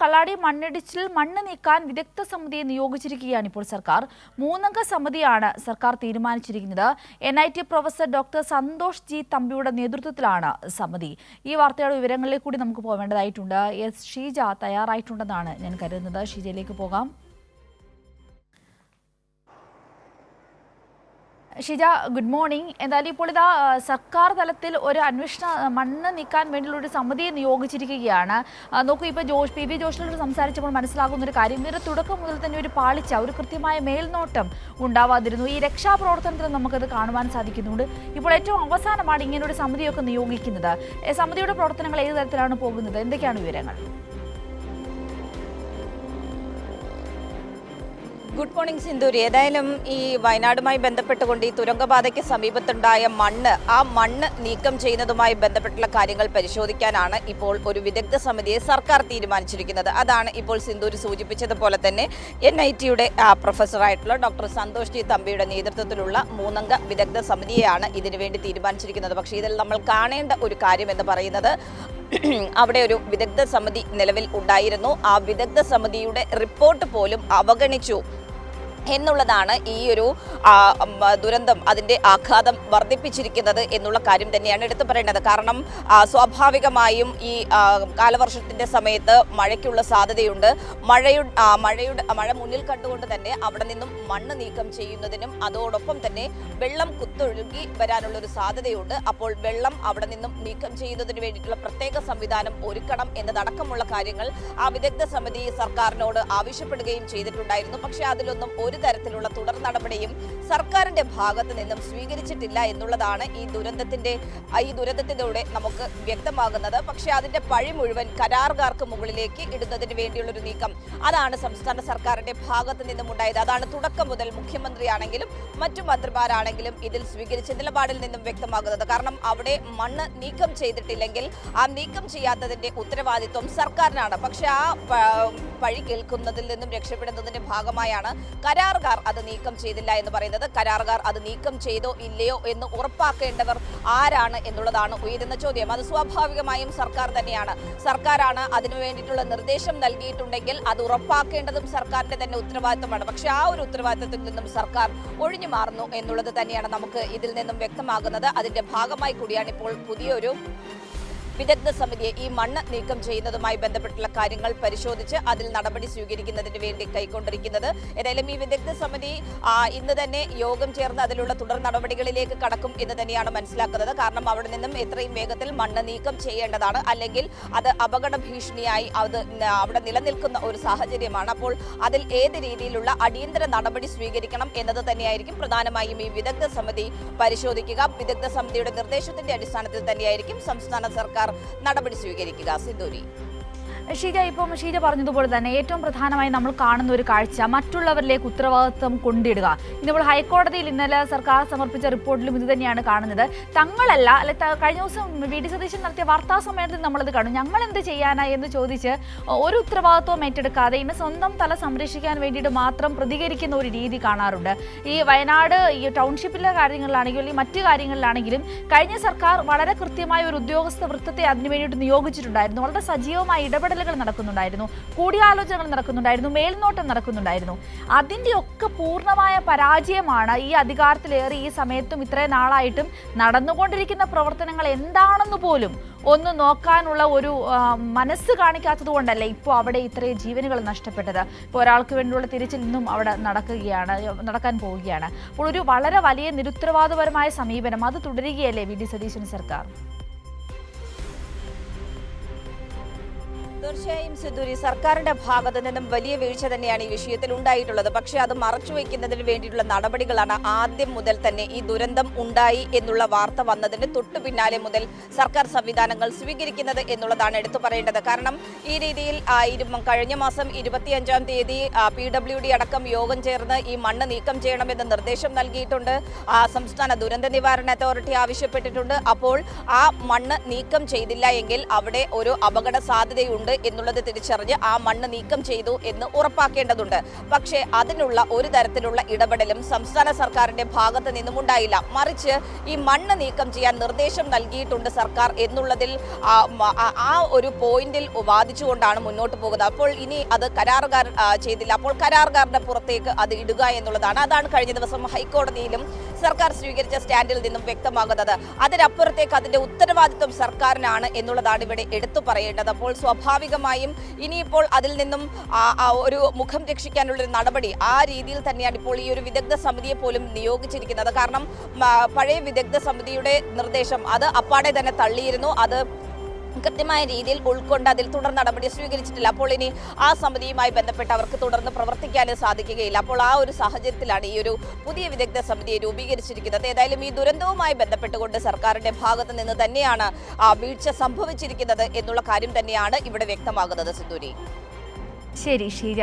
കള്ളാടി മണ്ണിടിച്ചിൽ മണ്ണ് നീക്കാൻ വിദഗ്ധ സമിതിയെ നിയോഗിച്ചിരിക്കുകയാണ് ഇപ്പോൾ സർക്കാർ. 3 അംഗ സമിതിയാണ് സർക്കാർ തീരുമാനിച്ചിരിക്കുന്നത്. NIT professor doctor Santhosh G തമ്പിയുടെ നേതൃത്വത്തിലാണ് സമിതി. ഈ വാർത്തയുടെ വിവരങ്ങളിലേക്ക് കൂടി നമുക്ക് പോവേണ്ടതായിട്ടുണ്ട്. ഷീജ തയ്യാറായിട്ടുണ്ടെന്നാണ് ഞാൻ കരുതുന്നത്. ഷീജയിലേക്ക് പോകാം. Sheeja, good morning. എന്തായാലും ഇപ്പോൾ ഇതാ സർക്കാർ തലത്തിൽ ഒരു അന്വേഷണ മണ്ണ് നീക്കാൻ വേണ്ടിയുള്ള ഒരു സമിതിയെ നിയോഗിച്ചിരിക്കുകയാണ്. നോക്കൂ, ഇപ്പോൾ PB ജോഷിനോട് സംസാരിച്ചപ്പോൾ മനസ്സിലാകുന്ന ഒരു കാര്യം, ഇതിന്റെ തുടക്കം മുതൽ തന്നെ ഒരു പാളിച്ച, ഒരു കൃത്യമായ മേൽനോട്ടം ഉണ്ടാവാതിരുന്നു. ഈ രക്ഷാപ്രവർത്തനത്തിൽ നമുക്കത് കാണുവാൻ സാധിക്കുന്നുണ്ട്. ഇപ്പോൾ ഏറ്റവും അവസാനമാണ് ഇങ്ങനെ ഒരു സമിതിയൊക്കെ നിയോഗിക്കുന്നത്. സമിതിയുടെ പ്രവർത്തനങ്ങൾ ഏത് തരത്തിലാണ് പോകുന്നത്? എന്തൊക്കെയാണ് വിവരങ്ങൾ? Good morning Sindhuri. ഏതായാലും ഈ വയനാടുമായി ബന്ധപ്പെട്ടുകൊണ്ട് ഈ തുരങ്കപാതയ്ക്ക് സമീപത്തുണ്ടായ ആ മണ്ണ് നീക്കം ചെയ്യുന്നതുമായി ബന്ധപ്പെട്ടുള്ള കാര്യങ്ങൾ പരിശോധിക്കാനാണ് ഇപ്പോൾ ഒരു വിദഗ്ധ സമിതിയെ സർക്കാർ തീരുമാനിച്ചിരിക്കുന്നത്. അതാണ് ഇപ്പോൾ സിന്ധൂരി സൂചിപ്പിച്ചതുപോലെ തന്നെ NITയുടെ പ്രൊഫസറായിട്ടുള്ള ഡോക്ടർ സന്തോഷ് ജി തമ്പിയുടെ നേതൃത്വത്തിലുള്ള 3 അംഗ വിദഗ്ധ സമിതിയെയാണ് ഇതിനുവേണ്ടി തീരുമാനിച്ചിരിക്കുന്നത്. പക്ഷേ ഇതിൽ നമ്മൾ കാണേണ്ട ഒരു കാര്യം എന്ന് പറയുന്നത്, അവിടെ ഒരു വിദഗ്ധ സമിതി നിലവിൽ ഉണ്ടായിരുന്നു. ആ വിദഗ്ധ സമിതിയുടെ റിപ്പോർട്ട് പോലും അവഗണിച്ചു എന്നുള്ളതാണ് ഈ ഒരു ദുരന്തം, അതിൻ്റെ ആഘാതം വർദ്ധിപ്പിച്ചിരിക്കുന്നത് എന്നുള്ള കാര്യം തന്നെയാണ് എടുത്തു പറയേണ്ടത്. കാരണം സ്വാഭാവികമായും ഈ കാലവർഷത്തിൻ്റെ സമയത്ത് മഴയ്ക്കുള്ള സാധ്യതയുണ്ട്. മഴ മുന്നിൽ കണ്ടുകൊണ്ട് തന്നെ അവിടെ നിന്നും മണ്ണ് നീക്കം ചെയ്യുന്നതിനും അതോടൊപ്പം തന്നെ വെള്ളം കുത്തൊഴുകി വരാനുള്ളൊരു സാധ്യതയുണ്ട്. അപ്പോൾ വെള്ളം അവിടെ നിന്നും നീക്കം ചെയ്യുന്നതിന് വേണ്ടിയിട്ടുള്ള പ്രത്യേക സംവിധാനം ഒരുക്കണം എന്നതടക്കമുള്ള കാര്യങ്ങൾ ആ വിദഗ്ധ സമിതി സർക്കാരിനോട് ആവശ്യപ്പെടുകയും ചെയ്തിട്ടുണ്ടായിരുന്നു. പക്ഷേ അതിലൊന്നും ഒരു തരത്തിലുള്ള തുടർ നടപടിയും സർക്കാരിന്റെ ഭാഗത്ത് നിന്നും സ്വീകരിച്ചിട്ടില്ല എന്നുള്ളതാണ് ഈ ദുരന്തത്തിലൂടെ നമുക്ക് വ്യക്തമാകുന്നത്. പക്ഷേ അതിന്റെ പഴി മുഴുവൻ കരാറുകാർക്ക് മുകളിലേക്ക് ഇടുന്നതിന് വേണ്ടിയുള്ളൊരു നീക്കം, അതാണ് സംസ്ഥാന സർക്കാരിന്റെ ഭാഗത്ത് നിന്നും ഉണ്ടായത്. അതാണ് തുടക്കം മുതൽ മുഖ്യമന്ത്രിയാണെങ്കിലും മറ്റു മന്ത്രിമാരാണെങ്കിലും ഇതിൽ സ്വീകരിച്ച നിലപാടിൽ നിന്നും വ്യക്തമാകുന്നത്. കാരണം അവിടെ മണ്ണ് നീക്കം ചെയ്തിട്ടില്ലെങ്കിൽ ആ നീക്കം ചെയ്യാത്തതിന്റെ ഉത്തരവാദിത്വം സർക്കാരിനാണ്. പക്ഷെ ആ പഴി കേൾക്കുന്നതിൽ നിന്നും രക്ഷപ്പെടുന്നതിന്റെ ഭാഗമായാണ് കരാറുകാർ അത് നീക്കം ചെയ്തില്ല എന്ന് പറയുന്നത്. കരാറുകാർ അത് നീക്കം ചെയ്തോ ഇല്ലയോ എന്ന് ഉറപ്പാക്കേണ്ടവർ ആരാണ് എന്നുള്ളതാണ് ഉയരുന്ന ചോദ്യം. അത് സ്വാഭാവികമായും സർക്കാർ തന്നെയാണ്. സർക്കാരാണ് അതിനു വേണ്ടിയിട്ടുള്ള നിർദ്ദേശം നൽകിയിട്ടുണ്ടെങ്കിൽ അത് ഉറപ്പാക്കേണ്ടതും സർക്കാരിന്റെ തന്നെ ഉത്തരവാദിത്തമാണ്. പക്ഷെ ആ ഒരു ഉത്തരവാദിത്തത്തിൽ നിന്നും സർക്കാർ ഒഴിഞ്ഞു മാറുന്നു എന്നുള്ളത് തന്നെയാണ് നമുക്ക് ഇതിൽ നിന്നും വ്യക്തമാകുന്നത്. അതിന്റെ ഭാഗമായി കൂടിയാണ് ഇപ്പോൾ പുതിയൊരു വിദഗ്ധ സമിതിയെ ഈ മണ്ണ് നീക്കം ചെയ്യുന്നതുമായി ബന്ധപ്പെട്ടുള്ള കാര്യങ്ങൾ പരിശോധിച്ച് അതിൽ നടപടി സ്വീകരിക്കുന്നതിന് വേണ്ടി കൈക്കൊണ്ടിരിക്കുന്നത്. ഏതായാലും ഈ വിദഗ്ധ സമിതി ഇന്ന് തന്നെ യോഗം ചേർന്ന് അതിലുള്ള തുടർ നടപടികളിലേക്ക് കടക്കും എന്ന് തന്നെയാണ് മനസ്സിലാക്കുന്നത്. കാരണം അവിടെ നിന്നും എത്രയും വേഗത്തിൽ മണ്ണ് നീക്കം ചെയ്യേണ്ടതാണ്. അല്ലെങ്കിൽ അത് അപകട ഭീഷണിയായി അവിടെ നിലനിൽക്കുന്ന ഒരു സാഹചര്യമാണ്. അപ്പോൾ അതിൽ ഏത് രീതിയിലുള്ള അടിയന്തര നടപടി സ്വീകരിക്കണം എന്നത് തന്നെയായിരിക്കും പ്രധാനമായും ഈ വിദഗ്ധ സമിതി പരിശോധിക്കുക. വിദഗ്ധ സമിതിയുടെ നിർദ്ദേശത്തിന്റെ അടിസ്ഥാനത്തിൽ തന്നെയായിരിക്കും സംസ്ഥാന സർക്കാർ നടപടി സ്വീകരിക്കുക. സിന്ധൂരി. ഷീജ പറഞ്ഞതുപോലെ തന്നെ ഏറ്റവും പ്രധാനമായി നമ്മൾ കാണുന്ന ഒരു കാഴ്ച, മറ്റുള്ളവരിലേക്ക് ഉത്തരവാദിത്വം കൊണ്ടിടുക. ഇന്നിപ്പോൾ ഹൈക്കോടതിയിൽ ഇന്നലെ സർക്കാർ സമർപ്പിച്ച റിപ്പോർട്ടിലും ഇത് തന്നെയാണ് കാണുന്നത്. തങ്ങളല്ല, കഴിഞ്ഞ ദിവസം VD സതീശൻ നടത്തിയ വാർത്താ സമ്മേളനത്തിൽ നമ്മളത് കാണും. ഞങ്ങൾ എന്ത് ചെയ്യാനായി എന്ന് ചോദിച്ച് ഒരു ഉത്തരവാദിത്വം ഏറ്റെടുക്കാതെ ഇന്ന് സ്വന്തം തല സംരക്ഷിക്കാൻ വേണ്ടിയിട്ട് മാത്രം പ്രതികരിക്കുന്ന ഒരു രീതി കാണാറുണ്ട്. ഈ വയനാട് ഈ ടൗൺഷിപ്പിലെ കാര്യങ്ങളിലാണെങ്കിലും ഈ മറ്റു കാര്യങ്ങളിലാണെങ്കിലും കഴിഞ്ഞ സർക്കാർ വളരെ കൃത്യമായ ഒരു ഉദ്യോഗസ്ഥ വൃത്തത്തെ അതിനു വേണ്ടിയിട്ട് നിയോഗിച്ചിട്ടുണ്ടായിരുന്നു. വളരെ സജീവമായ ഇടപെടൽ നടക്കുന്നുണ്ടായിരുന്നു, കൂടിയാലോചനകൾ നടക്കുന്നുണ്ടായിരുന്നു, മേൽനോട്ടം നടക്കുന്നുണ്ടായിരുന്നു. അതിൻ്റെ ഒക്കെ പൂർണ്ണമായ പരാജയമാണ് ഈ അധികാരത്തിലേറി ഈ സമയത്തും ഇത്രയും നാളായിട്ടും നടന്നുകൊണ്ടിരിക്കുന്ന പ്രവർത്തനങ്ങൾ എന്താണെന്ന് പോലും ഒന്ന് നോക്കാനുള്ള ഒരു മനസ്സ് കാണിക്കാത്തത് കൊണ്ടല്ലേ ഇപ്പോൾ അവിടെ ഇത്രയും ജീവനുകൾ നഷ്ടപ്പെട്ടത്. ഇപ്പോൾ ഒരാൾക്ക് വേണ്ടിയുള്ള തിരിച്ചിൽ നിന്നും അവിടെ നടക്കാൻ പോവുകയാണ്. അപ്പോൾ ഒരു വളരെ വലിയ നിരുത്തരവാദപരമായ സമീപനം അത് തുടരുകയല്ലേ VD സതീശൻ സർക്കാർ? തീർച്ചയായും സിന്ധൂരി, സർക്കാരിന്റെ ഭാഗത്തു നിന്നും വലിയ വീഴ്ച തന്നെയാണ് ഈ വിഷയത്തിൽ ഉണ്ടായിട്ടുള്ളത്. പക്ഷേ അത് മറച്ചുവെക്കുന്നതിന് വേണ്ടിയിട്ടുള്ള നടപടികളാണ് ആദ്യം മുതൽ തന്നെ ഈ ദുരന്തം ഉണ്ടായി എന്നുള്ള വാർത്ത വന്നതിന് തൊട്ടു പിന്നാലെ മുതൽ സർക്കാർ സംവിധാനങ്ങൾ സ്വീകരിക്കുന്നത് എന്നുള്ളതാണ് എടുത്തു പറയേണ്ടത്. കാരണം ഈ രീതിയിൽ കഴിഞ്ഞ മാസം 25-ാം തീയതി PWD അടക്കം യോഗം ചേർന്ന് ഈ മണ്ണ് നീക്കം ചെയ്യണമെന്ന് നിർദ്ദേശം നൽകിയിട്ടുണ്ട്. സംസ്ഥാന ദുരന്ത നിവാരണ അതോറിറ്റി ആവശ്യപ്പെട്ടിട്ടുണ്ട്. അപ്പോൾ ആ മണ്ണ് നീക്കം ചെയ്തില്ല എങ്കിൽ അവിടെ ഒരു അപകട സാധ്യതയുണ്ട് എന്നുള്ളത് തിരിച്ചറിഞ്ഞ് ആ മണ്ണ് നീക്കം ചെയ്തു എന്ന് ഉറപ്പാക്കേണ്ടതുണ്ട്. പക്ഷേ അതിനുള്ള ഒരു തരത്തിലുള്ള ഇടപെടലും സംസ്ഥാന സർക്കാരിന്റെ ഭാഗത്ത് നിന്നും ഉണ്ടായില്ല. മറിച്ച് ഈ മണ്ണ് നീക്കം ചെയ്യാൻ നിർദ്ദേശം നൽകിയിട്ടുണ്ട് സർക്കാർ എന്നുള്ളതിൽ ആ ഒരു പോയിന്റിൽ വാദിച്ചുകൊണ്ടാണ് മുന്നോട്ട് പോകുന്നത്. അപ്പോൾ ഇനി അത് കരാറുകാർ ചെയ്തില്ല, അപ്പോൾ കരാറുകാരുടെ പുറത്തേക്ക് അത് ഇടുക എന്നുള്ളതാണ്. അതാണ് കഴിഞ്ഞ ദിവസം ഹൈക്കോടതിയിലും സർക്കാർ സ്വീകരിച്ച സ്റ്റാൻഡിൽ നിന്നും വ്യക്തമാകുന്നത്. അതിനപ്പുറത്തേക്ക് അതിന്റെ ഉത്തരവാദിത്വം സർക്കാരിനാണ് എന്നുള്ളതാണ് ഇവിടെ എടുത്തു പറയേണ്ടത്. അപ്പോൾ സ്വാഭാവികമായും ഇനിയിപ്പോൾ അതിൽ നിന്നും ഒരു മുഖം രക്ഷിക്കാനുള്ളൊരു നടപടി ആ രീതിയിൽ തന്നെയാണ് ഇപ്പോൾ ഈ ഒരു വിദഗ്ധ സമിതിയെ പോലും നിയോഗിച്ചിരിക്കുന്നത്. കാരണം പഴയ വിദഗ്ധ സമിതിയുടെ നിർദ്ദേശം അത് അപ്പാടെ തന്നെ തള്ളിയിരുന്നു. അത് കൃത്യമായ രീതിയിൽ ഉൾക്കൊണ്ട് അതിൽ തുടർ നടപടി സ്വീകരിച്ചിട്ടില്ല. അപ്പോൾ ഇനി ആ സമിതിയുമായി ബന്ധപ്പെട്ട് അവർക്ക് തുടർന്ന് പ്രവർത്തിക്കാനും സാധിക്കുകയില്ല. അപ്പോൾ ആ ഒരു സാഹചര്യത്തിലാണ് ഈ ഒരു പുതിയ വിദഗ്ധ സമിതിയെ രൂപീകരിച്ചിരിക്കുന്നത്. ഏതായാലും ഈ ദുരന്തവുമായി ബന്ധപ്പെട്ടുകൊണ്ട് സർക്കാരിന്റെ ഭാഗത്ത് നിന്ന് തന്നെയാണ് വീഴ്ച സംഭവിച്ചിരിക്കുന്നത് എന്നുള്ള കാര്യം തന്നെയാണ് ഇവിടെ വ്യക്തമാകുന്നത്. സിന്ധൂരി. ശരി ഷീജ.